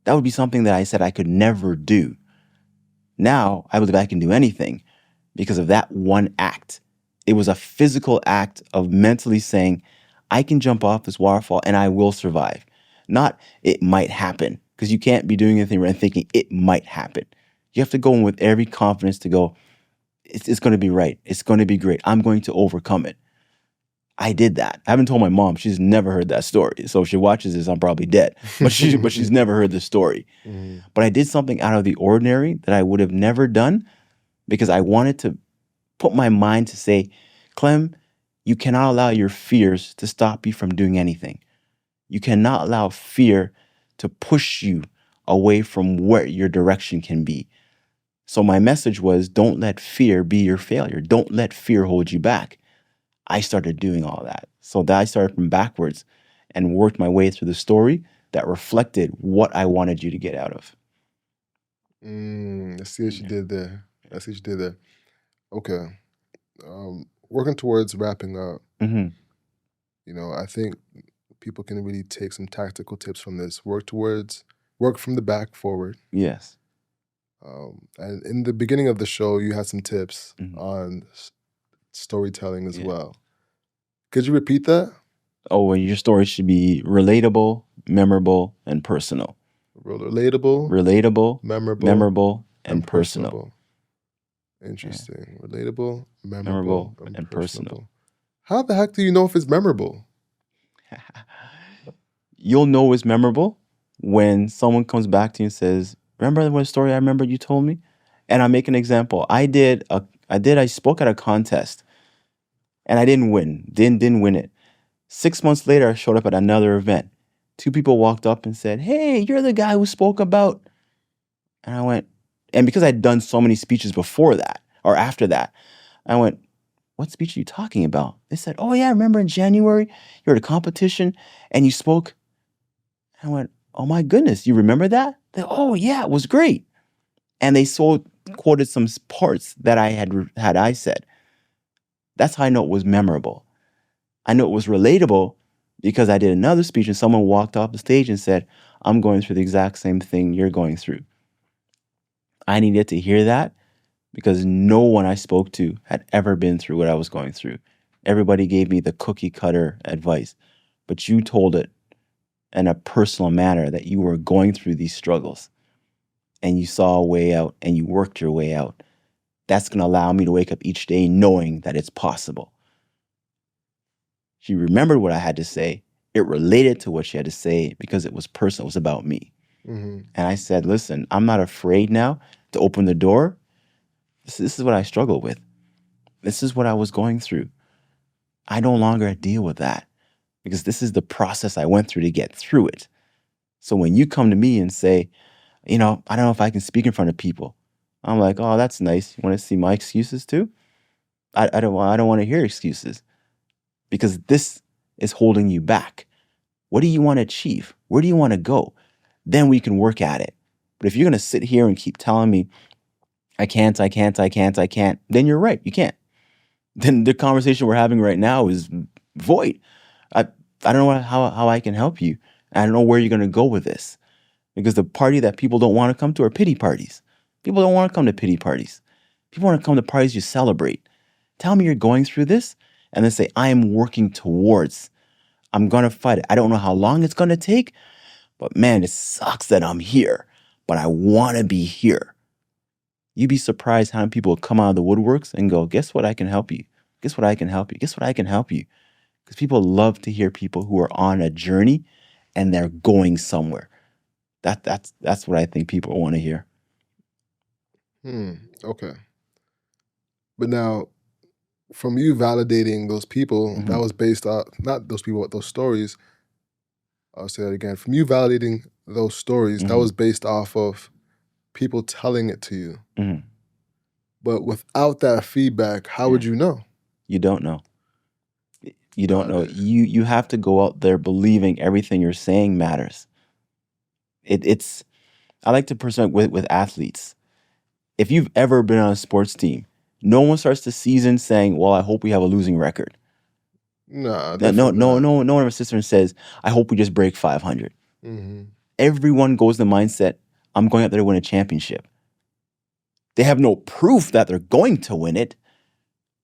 That would be something that I said I could never do. Now I believe I can do anything because of that one act. It was a physical act of mentally saying, I can jump off this waterfall and I will survive. Not it might happen, because you can't be doing anything and thinking it might happen. You have to go in with every confidence to go, it's going to be right. It's going to be great. I'm going to overcome it. I did that. I haven't told my mom. She's never heard that story. So if she watches this, I'm probably dead. But she's never heard the story. But I did something out of the ordinary that I would have never done because I wanted to put my mind to say, Clem, you cannot allow your fears to stop you from doing anything. You cannot allow fear to push you away from where your direction can be. So my message was, don't let fear be your failure. Don't let fear hold you back. I started doing all that. So that I started from backwards. and worked my way through the story that reflected what I wanted you to get out of. I see what you did there. I see what you did there. Okay. Working towards wrapping up, Mm-hmm. I think people can really take some tactical tips from this. Work from the back forward. Yes. And in the beginning of the show, you had some tips Mhm. on storytelling as Yeah. well. Could you repeat that? Oh, well, your story should be relatable, memorable, and personal. Relatable, Memorable, and personal. Interesting. Relatable, Memorable, and and personable. personal. How the heck do you know if it's memorable? You'll know it's memorable when someone comes back to you and says, "Remember what story I remember you told me?" And I'll make an example. I spoke at a contest and I didn't win. Didn't win it. 6 months later, I showed up at another event. 2 people walked up and said, "Hey, you're the guy who spoke about." And I went, and because I'd done so many speeches before that or after that, I went, "What speech are you talking about?" They said, "Oh yeah, I remember in January, you were at a competition and you spoke." I went, "Oh my goodness, you remember that?" They, "Oh yeah, it was great." And they quoted some parts that I said. That's how I know it was memorable. I know it was relatable because I did another speech and someone walked off the stage and said, "I'm going through the exact same thing you're going through." I needed to hear that because no one I spoke to had ever been through what I was going through. Everybody gave me the cookie cutter advice, but you told it in a personal manner that you were going through these struggles and you saw a way out and you worked your way out. That's going to allow me to wake up each day knowing that it's possible. She remembered what I had to say. It related to what she had to say because it was personal. It was about me. Mm-hmm. And I said, "Listen, I'm not afraid now to open the door. This is what I struggle with. This is what I was going through. I no longer deal with that because this is the process I went through to get through it. So when you come to me and say, I don't know if I can speak in front of people," I'm like, "Oh, that's nice. You want to see my excuses too?" I don't want to hear excuses because this is holding you back. What do you want to achieve? Where do you want to go? Then we can work at it. But if you're going to sit here and keep telling me, I can't, then you're right. You can't. Then the conversation we're having right now is void. I, I don't know how I can help you. I don't know where you're going to go with this because the party that people don't want to come to are pity parties. People don't want to come to pity parties. People want to come to parties you celebrate. Tell me you're going through this and then say, "I am working towards. I'm going to fight it. I don't know how long it's going to take, but man, it sucks that I'm here, but I want to be here." You'd be surprised how many people come out of the woodworks and go, "Guess what? I can help you. Guess what? I can help you. Guess what? I can help you." Because people love to hear people who are on a journey and they're going somewhere. That's what I think people want to hear. Okay. But now, from you validating those people, Mhm. that was based off, not those people, but those stories. I'll say that again. From you validating those stories, that Mhm. was based off of people telling it to you. Mhm. But without that feedback, how would you know? You don't know. You don't know. You have to go out there believing everything you're saying matters. It's I like to present with athletes. If you've ever been on a sports team, no one starts the season saying, "Well, I hope we have a losing record." Nah, No, definitely not. no one ever sits there and says, "I hope we just break 500." Mm-hmm. Everyone goes in the mindset, "I'm going out there to win a championship." They have no proof that they're going to win it,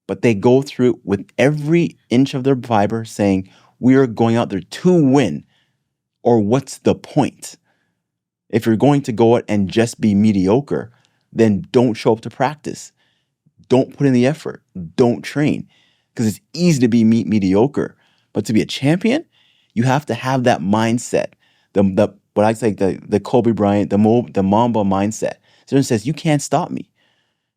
but they go through it with every inch of their fiber saying, "We are going out there to win," or what's the point? If you're going to go out and just be mediocre, then don't show up to practice. Don't put in the effort. Don't train. Because it's easy to be mediocre. But to be a champion, you have to have that mindset. What I say, the Kobe Bryant, the Mamba mindset. Someone says, "You can't stop me."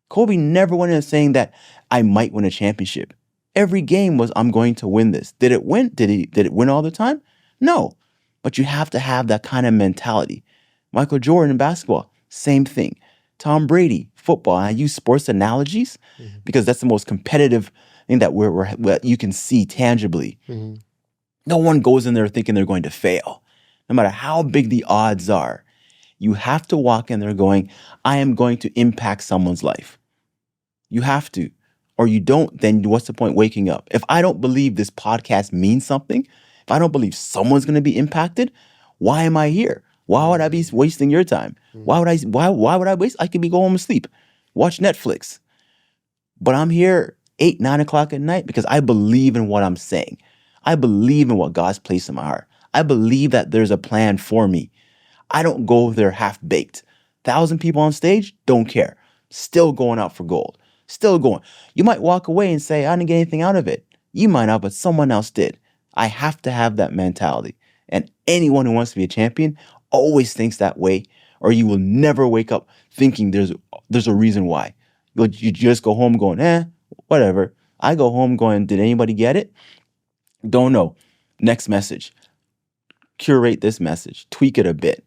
Kobe never went in saying that I might win a championship. Every game was, "I'm going to win this." Did it win? Did it win all the time? No. But you have to have that kind of mentality. Michael Jordan in basketball, same thing. Tom Brady, football. And I use sports analogies because that's the most competitive thing that you can see tangibly. Mm-hmm. No one goes in there thinking they're going to fail. No matter how big the odds are, you have to walk in there going, I am going to impact someone's life. You have to. Or you don't, then what's the point waking up? If I don't believe this podcast means something, if I don't believe someone's going to be impacted, why am I here? Why would I be wasting your time? Why would I waste? I could be go home and sleep, watch Netflix. But I'm here 8, 9 o'clock at night because I believe in what I'm saying. I believe in what God's placed in my heart. I believe that there's a plan for me. I don't go there half baked. 1,000 people on stage, don't care. Still going out for gold. Still going. You might walk away and say, I didn't get anything out of it. You might not, but someone else did. I have to have that mentality. And anyone who wants to be a champion always thinks that way, or you will never wake up thinking there's a reason why. You just go home going, whatever. I go home going, did anybody get it? Don't know. Next message. Curate this message. Tweak it a bit.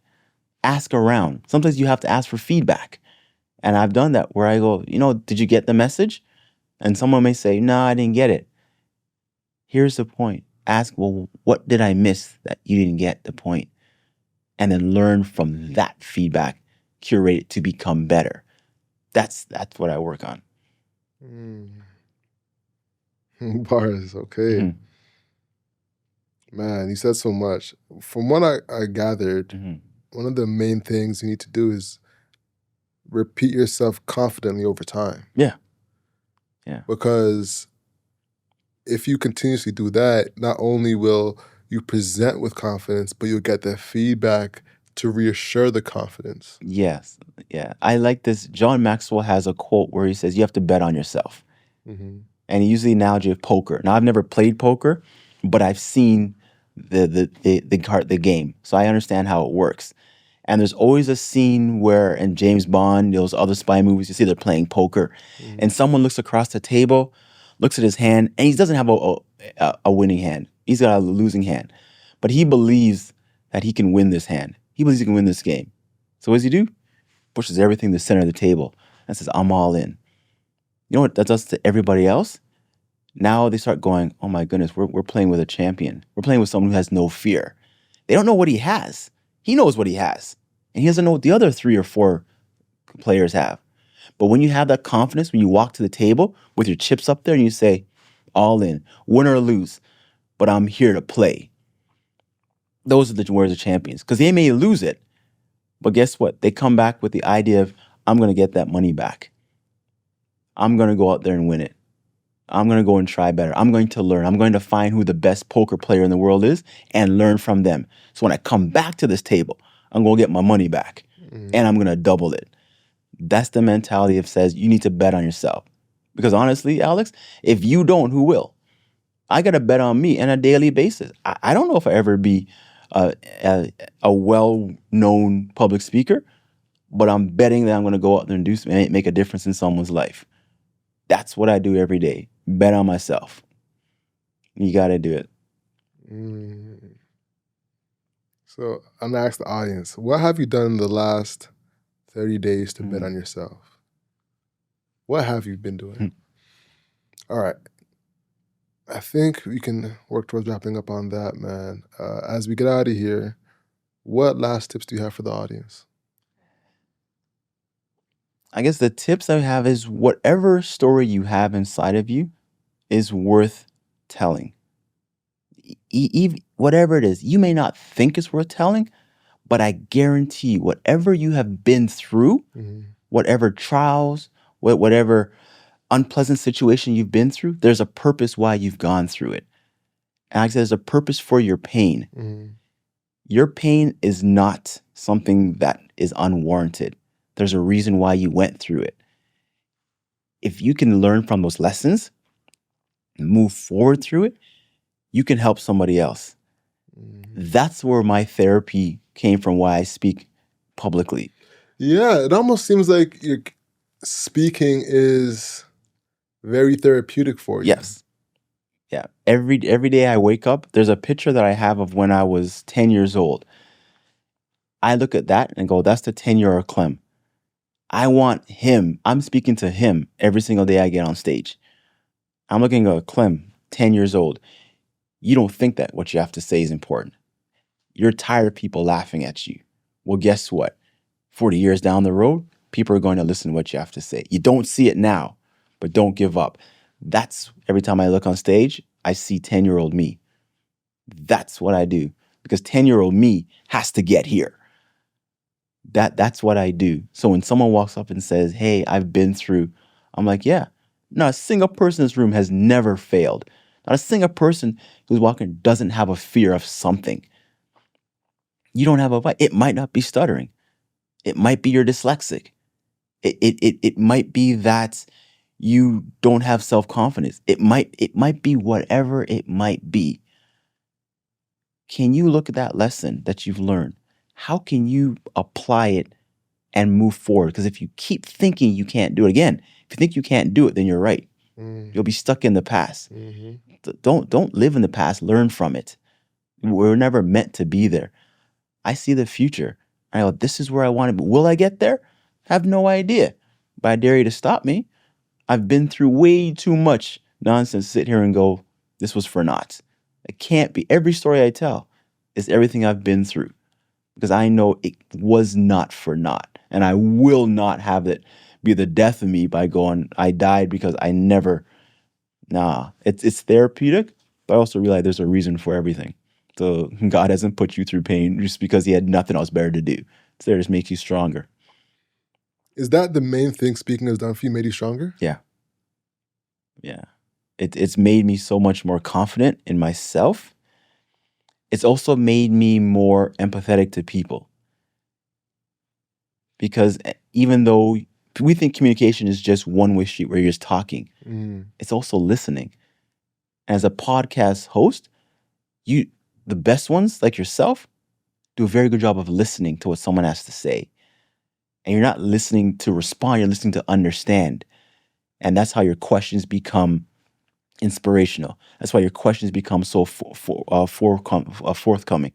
Ask around. Sometimes you have to ask for feedback. And I've done that where I go, did you get the message? And someone may say, no, I didn't get it. Here's the point. Ask, well, what did I miss that you didn't get the point? And then learn from that feedback, curate it to become better. That's what I work on. Bars, okay. Man, you said so much. From what I gathered, one of the main things you need to do is repeat yourself confidently over time. Yeah. Because if you continuously do that, not only will you present with confidence, but you'll get the feedback to reassure the confidence. Yes. Yeah. I like this. John Maxwell has a quote where he says, you have to bet on yourself. And he uses the analogy of poker. Now, I've never played poker, but I've seen the game. So I understand how it works. And there's always a scene where in James Bond, those other spy movies, you see they're playing poker. And someone looks across the table, looks at his hand, and he doesn't have a winning hand. He's got a losing hand. But he believes that he can win this hand. He believes he can win this game. So what does he do? Pushes everything to the center of the table and says, I'm all in. You know what that does to everybody else? Now they start going, oh my goodness, we're playing with a champion. We're playing with someone who has no fear. They don't know what he has. He knows what he has. And he doesn't know what the other 3 or 4 players have. But when you have that confidence, when you walk to the table with your chips up there and you say, all in, win or lose, but I'm here to play. Those are the words of champions. Because they may lose it, but guess what? They come back with the idea of, I'm going to get that money back. I'm going to go out there and win it. I'm going to go and try better. I'm going to learn. I'm going to find who the best poker player in the world is and learn from them. So when I come back to this table, I'm going to get my money back and I'm going to double it. That's the mentality that says you need to bet on yourself. Because honestly, Alex, if you don't, who will? I got to bet on me on a daily basis. I don't know if I ever be a well-known public speaker, but I'm betting that I'm going to go out there and do something, make a difference in someone's life. That's what I do every day. Bet on myself. You got to do it. So I'm going to ask the audience, what have you done in the last 30 days to bet on yourself? What have you been doing? All right. I think we can work towards wrapping up on that, man. As we get out of here, what last tips do you have for the audience? I guess the tips I have is whatever story you have inside of you is worth telling. Whatever it is, you may not think it's worth telling, but I guarantee whatever you have been through, whatever trials, whatever unpleasant situation you've been through, there's a purpose why you've gone through it. And like I said, there's a purpose for your pain. Your pain is not something that is unwarranted. There's a reason why you went through it. If you can learn from those lessons, move forward through it, you can help somebody else. That's where my therapy came from, why I speak publicly. Yeah, it almost seems like your speaking is very therapeutic for you. Yes. Yeah. Every day I wake up, there's a picture that I have of when I was 10 years old. I look at that and go, that's the 10-year-old Clem. I want him. I'm speaking to him every single day I get on stage. I'm looking at Clem, 10 years old. You don't think that what you have to say is important. You're tired of people laughing at you. Well, guess what? 40 years down the road, people are going to listen to what you have to say. You don't see it now, but don't give up. That's every time I look on stage, I see 10-year-old me. That's what I do, because 10-year-old me has to get here. That's what I do. So when someone walks up and says, hey, I've been through, I'm like, yeah. Not a single person in this room has never failed. Not a single person who's walking doesn't have a fear of something. You don't have a fight. It might not be stuttering. It might be you're dyslexic. It might be that you don't have self-confidence. It might be whatever it might be. Can you look at that lesson that you've learned? How can you apply it and move forward? Because if you keep thinking you can't do it, again, if you think you can't do it, then you're right. You'll be stuck in the past. Don't live in the past. Learn from it. We're never meant to be there. I see the future. I go, this is where I want to be. Will I get there? I have no idea. But I dare you to stop me. I've been through way too much nonsense to sit here and go, this was for naught. It can't be. Every story I tell is everything I've been through, because I know it was not for naught. And I will not have it be the death of me by going, I died because I never. Nah, it's therapeutic, but I also realize there's a reason for everything. So God hasn't put you through pain just because he had nothing else better to do. It's there to make you stronger. Is that the main thing speaking has done for you, made you stronger? Yeah. Yeah. It's made me so much more confident in myself. It's also made me more empathetic to people. Because even though we think communication is just one-way street where you're just talking, it's also listening. As a podcast host, the best ones, like yourself, do a very good job of listening to what someone has to say. And you're not listening to respond, you're listening to understand. And that's how your questions become inspirational. That's why your questions become so forthcoming.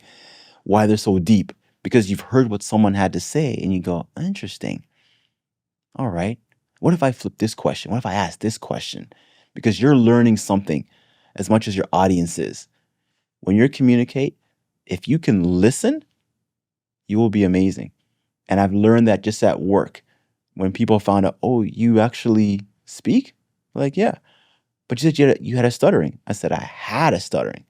Why they're so deep. Because you've heard what someone had to say and you go, interesting. All right. What if I flip this question? What if I ask this question? Because you're learning something as much as your audience is. When you communicate, if you can listen, you will be amazing. And I've learned that just at work. When people found out, oh, you actually speak? Like, yeah. But you said you had a stuttering. I said, I had a stuttering.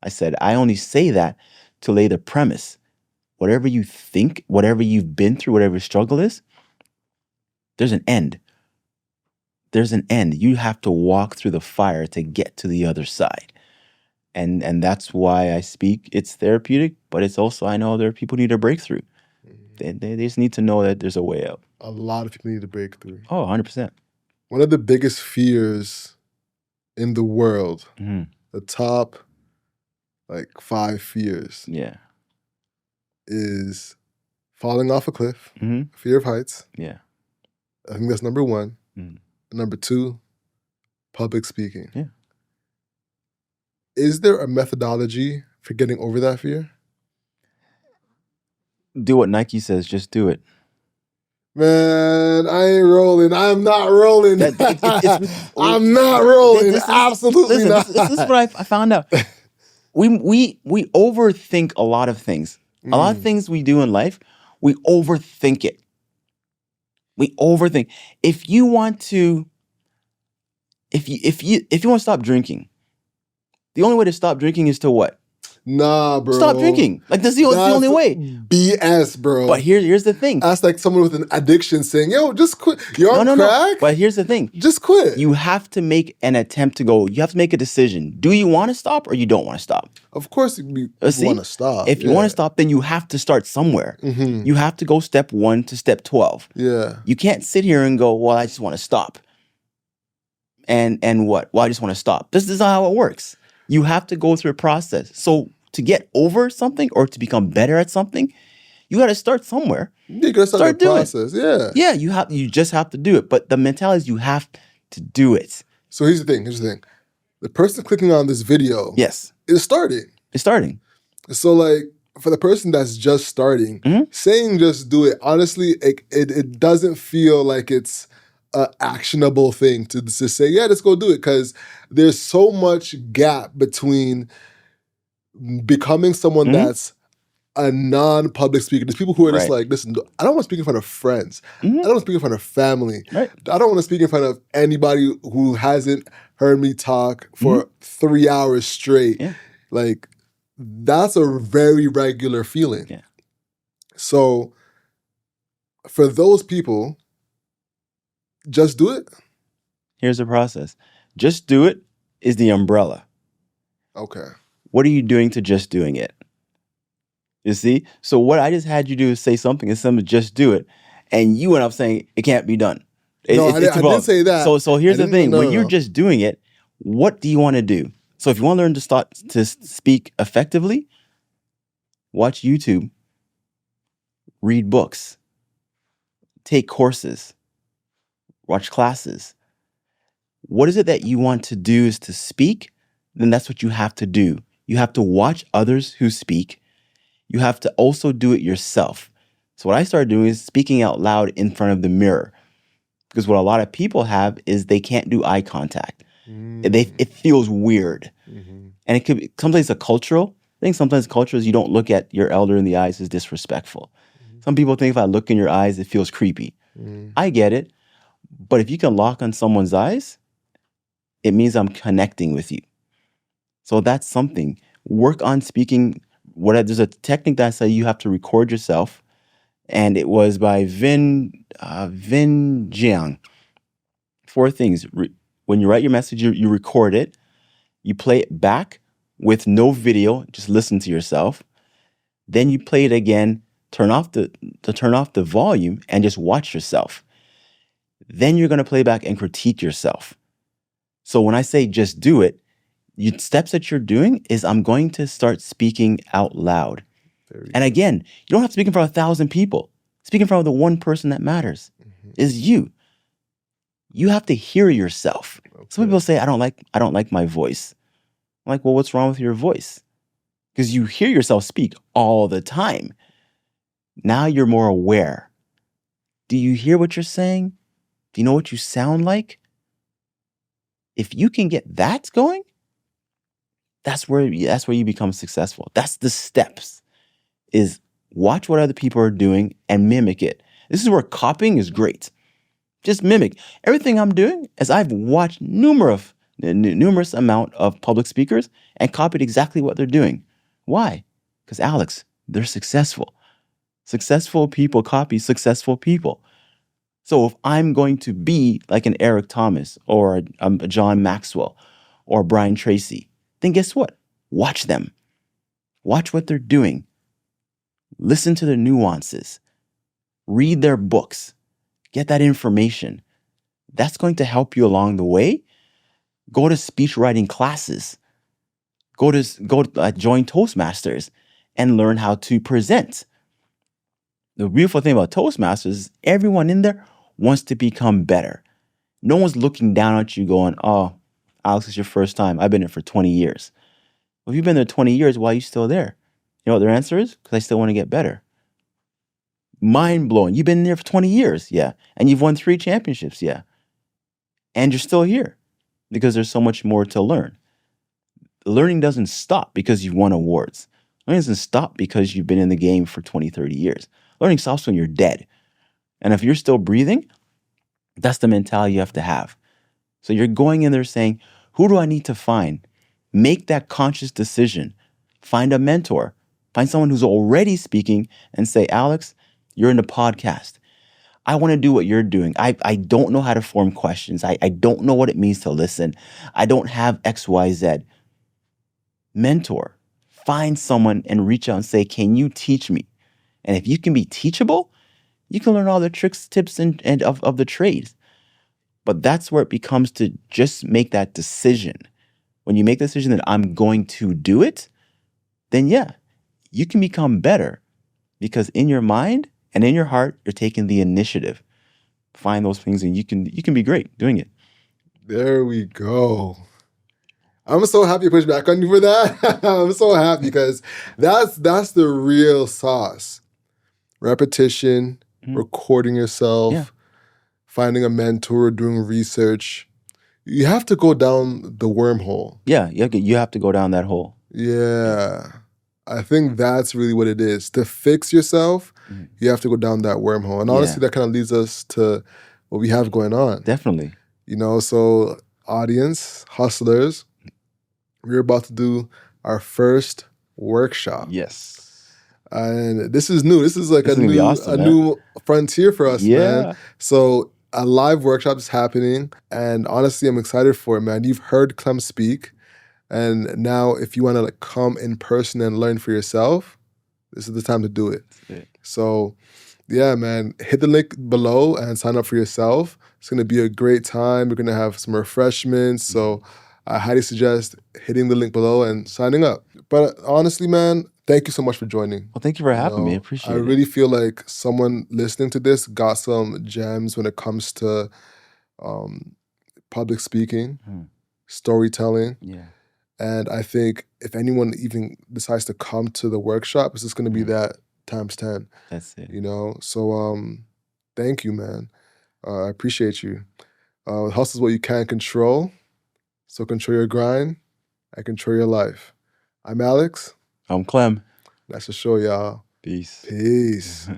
I said, I only say that to lay the premise. Whatever you think, whatever you've been through, whatever your struggle is, there's an end. There's an end. You have to walk through the fire to get to the other side. And that's why I speak. It's therapeutic, but it's also, I know there are people who need a breakthrough. They just need to know that there's a way out. A lot of people need a breakthrough. Oh, 100%. One of the biggest fears in the world, the top like 5 fears, is falling off a cliff, fear of heights. Yeah. I think that's number 1. Number 2, public speaking. Yeah. Is there a methodology for getting over that fear? Do what Nike says, just do it. Man, I ain't rolling. I'm not rolling. I'm not rolling. Absolutely not. This is what I found out. We overthink a lot of things. A lot of things we do in life, we overthink it. We overthink. If you want to stop drinking, the only way to stop drinking is to what? Nah, bro. Stop drinking. Like that's the only way. BS, bro. But here's the thing. That's like someone with an addiction saying, "Yo, just quit. You're on crack." No. But here's the thing. Just quit. You have to make an attempt to go. You have to make a decision. Do you want to stop or you don't want to stop? Of course, you want to stop. If you want to stop, then you have to start somewhere. You have to go step 1 to step 12. Yeah. You can't sit here and go, "Well, I just want to stop." And what? Well, I just want to stop. This is not how it works. You have to go through a process. So to get over something or to become better at something, you got to start somewhere. You got to start the process. Yeah. Yeah, you just have to do it. But the mentality is you have to do it. So here's the thing. The person clicking on this video is starting. It's starting. So like for the person that's just starting, saying just do it, honestly, it doesn't feel like it's a actionable thing to say, yeah, let's go do it. Because there's so much gap between becoming someone that's a non-public speaker. There's people who are just Right. like, listen, I don't want to speak in front of friends. I don't want to speak in front of family. Right. I don't want to speak in front of anybody who hasn't heard me talk for 3 hours straight. Yeah. Like, that's a very regular feeling. Yeah. So for those people, just do it. Here's the process. Just do it is the umbrella. Okay. What are you doing to just doing it? You see? So what I just had you do is say something and someone just do it. And you went up saying it can't be done. No, I didn't say that. So here's the thing. When you're No. just doing it, what do you want to do? So if you want to learn to start to speak effectively, watch YouTube, read books, take courses, watch classes. What is it that you want to do is to speak? Then that's what you have to do. You have to watch others who speak. You have to also do it yourself. So what I started doing is speaking out loud in front of the mirror. Because what a lot of people have is they can't do eye contact. It feels weird. And it could be sometimes a cultural. I think sometimes cultural is you don't look at your elder in the eyes as disrespectful. Some people think if I look in your eyes, it feels creepy. I get it. But if you can lock on someone's eyes, it means I'm connecting with you. So that's something. Work on speaking. There's a technique that I say you have to record yourself. And it was by Vin Jiang. 4 things. When you write your message, you record it. You play it back with no video. Just listen to yourself. Then you play it again. Turn off the volume and just watch yourself. Then you're going to play back and critique yourself. So when I say just do it, steps that you're doing is I'm going to start speaking out loud. And again, you don't have to speak in front of 1,000 people. Speak in front of the one person that matters is you. You have to hear yourself. Okay. Some people say, I don't like my voice. I'm like, well, what's wrong with your voice? Because you hear yourself speak all the time. Now you're more aware. Do you hear what you're saying? Do you know what you sound like? If you can get that going, that's where you become successful. That's the steps. Is watch what other people are doing and mimic it. This is where copying is great. Just mimic. Everything I'm doing is I've watched numerous amount of public speakers and copied exactly what they're doing. Why? Because Alex, they're successful. Successful people copy successful people. So if I'm going to be like an Eric Thomas or a John Maxwell or Brian Tracy, then guess what? Watch them. Watch what they're doing. Listen to the nuances. Read their books. Get that information. That's going to help you along the way. Go to speech writing classes. Go to join Toastmasters and learn how to present. The beautiful thing about Toastmasters is everyone in there wants to become better. No one's looking down at you going, oh, Alex, it's your first time. I've been there for 20 years. Well, if you've been there 20 years, why are you still there? You know what their answer is? Because I still want to get better. Mind blowing. You've been there for 20 years. Yeah. And you've won 3 championships. Yeah. And you're still here because there's so much more to learn. Learning doesn't stop because you've won awards. Learning doesn't stop because you've been in the game for 20, 30 years. Learning stops when you're dead. And if you're still breathing, that's the mentality you have to have. So you're going in there saying, who do I need to find? Make that conscious decision. Find a mentor. Find someone who's already speaking and say, Alex, you're in the podcast. I want to do what you're doing. I don't know how to form questions. I don't know what it means to listen. I don't have X, Y, Z. Mentor. Find someone and reach out and say, can you teach me? And if you can be teachable, you can learn all the tricks, tips, and of the trades. But that's where it becomes to just make that decision. When you make the decision that I'm going to do it, then yeah, you can become better because in your mind and in your heart, you're taking the initiative. Find those things and you can be great doing it. There we go. I'm so happy to push back on you for that. I'm so happy because that's the real sauce. Repetition, recording yourself, finding a mentor, doing research. You have to go down the wormhole. Yeah, you have to go down that hole. Yeah. I think that's really what it is. To fix yourself, you have to go down that wormhole. And honestly, that kind of leads us to what we have going on. Definitely. You know, so audience, hustlers, we're about to do our first workshop. Yes. And this is new. This is like This is gonna be awesome, new frontier for us, man. Yeah. So a live workshop is happening. And honestly, I'm excited for it, man. You've heard Clem speak. And now if you want to like come in person and learn for yourself, this is the time to do it. So yeah, man, hit the link below and sign up for yourself. It's going to be a great time. We're going to have some refreshments. So I highly suggest hitting the link below and signing up. But honestly, man, thank you so much for joining. Well, thank you for having me. I appreciate it. I really feel like someone listening to this got some gems when it comes to public speaking, storytelling. Yeah. And I think if anyone even decides to come to the workshop, it's just going to be that times 10. That's it. You know? So thank you, man. I appreciate you. Hustle is what you can't control. So control your grind and control your life. I'm Alex. I'm Clem. That's the show, y'all. Peace. Peace.